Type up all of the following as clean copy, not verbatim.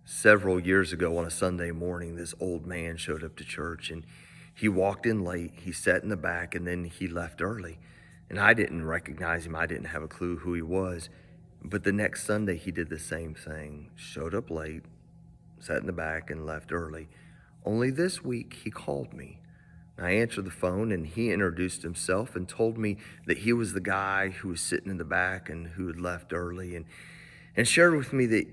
Several years ago on a Sunday morning, this old man showed up to church and he walked in late. He sat in the back and then he left early. And I didn't recognize him. I didn't have a clue who he was. But the next Sunday, he did the same thing, showed up late, sat in the back, and left early. Only this week, he called me. I answered the phone and he introduced himself and told me that he was the guy who was sitting in the back and who had left early, and shared with me that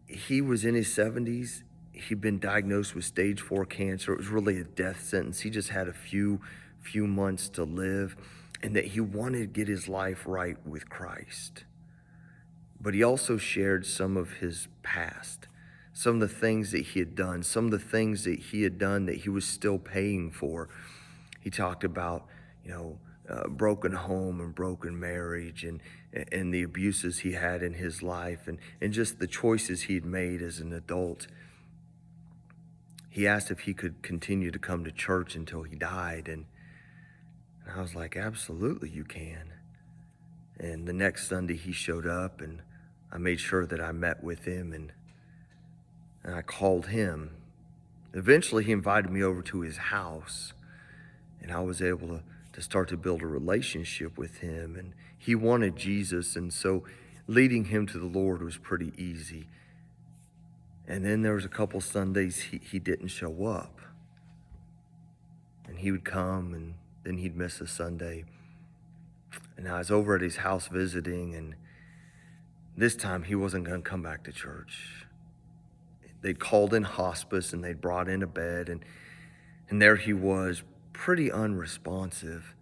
he was in his 70s. He'd been diagnosed with stage 4 cancer. It was really a death sentence. He just had a few months to live, and that he wanted to get his life right with Christ. But he also shared some of his past, some of the things that he had done, some of the things that he had done that he was still paying for. He talked about, broken home and broken marriage, and the abuses he had in his life, and just the choices he'd made as an adult. He asked if he could continue to come to church until he died, and I was like, absolutely, you can. And the next Sunday he showed up, and I made sure that I met with him, and I called him. Eventually he invited me over to his house, and I was able to start to build a relationship with him. And he wanted Jesus, and so leading him to the Lord was pretty easy. And then there was a couple Sundays he didn't show up, and he would come and then he'd miss a Sunday. And I was over at his house visiting, and this time he wasn't going to come back to church. They'd called in hospice and they'd brought in a bed, and there he was, pretty unresponsive,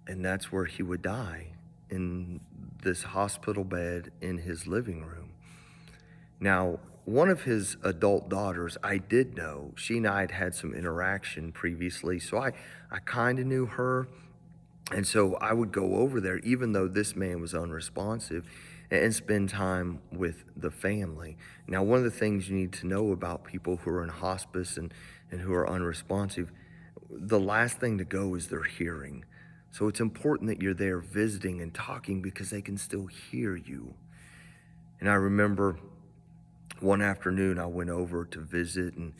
and that's where he would die, in this hospital bed in his living room. Now, one of his adult daughters, I did know. She and I had had some interaction previously, so I kind of knew her. And so I would go over there, even though this man was unresponsive, and spend time with the family. Now, one of the things you need to know about people who are in hospice and who are unresponsive, the last thing to go is their hearing. So it's important that you're there visiting and talking, because they can still hear you. And I remember one afternoon I went over to visit, and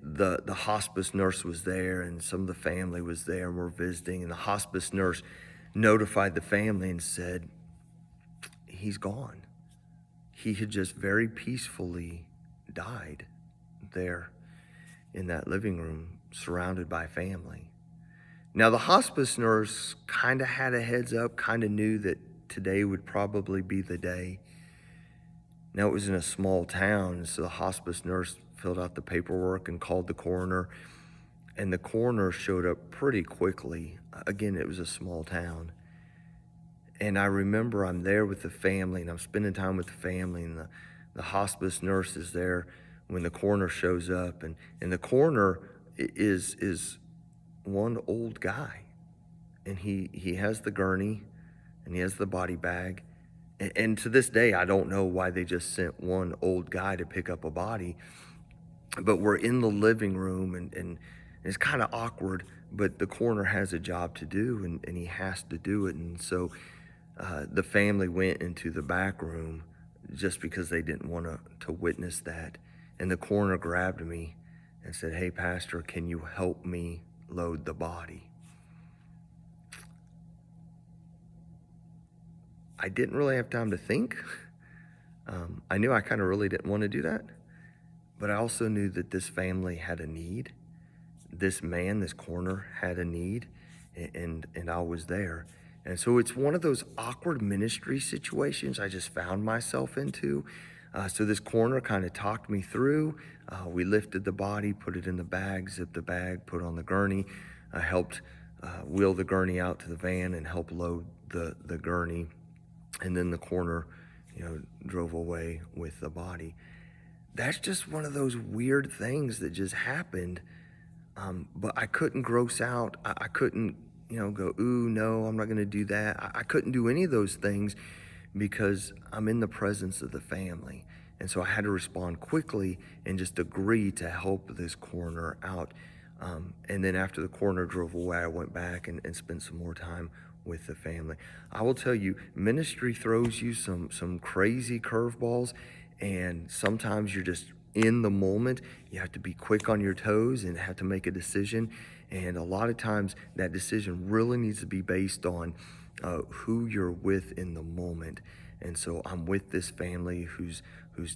the hospice nurse was there, and some of the family was there, and we're visiting, and the hospice nurse notified the family and said, he's gone. He had just very peacefully died there in that living room, surrounded by family. Now, the hospice nurse kind of had a heads up, kind of knew that today would probably be the day. Now, it was in a small town, so the hospice nurse filled out the paperwork and called the coroner, and the coroner showed up pretty quickly. Again, it was a small town. And I remember I'm there with the family, and I'm spending time with the family, and the hospice nurse is there when the coroner shows up, and the coroner is one old guy, and he has the gurney, and he has the body bag, and to this day I don't know why they just sent one old guy to pick up a body. But we're in the living room, and it's kind of awkward, but the coroner has a job to do, and he has to do it. And so the family went into the back room just because they didn't want to witness that. And the coroner grabbed me and said, hey, Pastor, can you help me load the body? I didn't really have time to think. I knew I kind of really didn't want to do that, but I also knew that this family had a need. This man, this coroner, had a need, and I was there. And so it's one of those awkward ministry situations I just found myself into. So this coroner kind of talked me through. We lifted the body, put it in the bag, zipped the bag, put it on the gurney. I helped wheel the gurney out to the van and help load the gurney. And then the coroner, drove away with the body. That's just one of those weird things that just happened. But I couldn't gross out. I couldn't, go, ooh, no, I'm not going to do that. I couldn't do any of those things because I'm in the presence of the family. And so I had to respond quickly and just agree to help this coroner out. And then after the coroner drove away, I went back and spent some more time with the family. I will tell you, ministry throws you some crazy curveballs, And sometimes you're just in the moment. You have to be quick on your toes and have to make a decision. And a lot of times that decision really needs to be based on who you're with in the moment. And so I'm with this family whose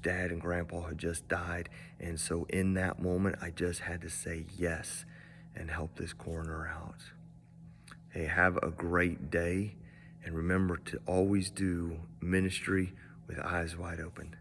dad and grandpa had just died. And so in that moment, I just had to say yes and help this coroner out. Hey, have a great day. And remember to always do ministry with eyes wide open.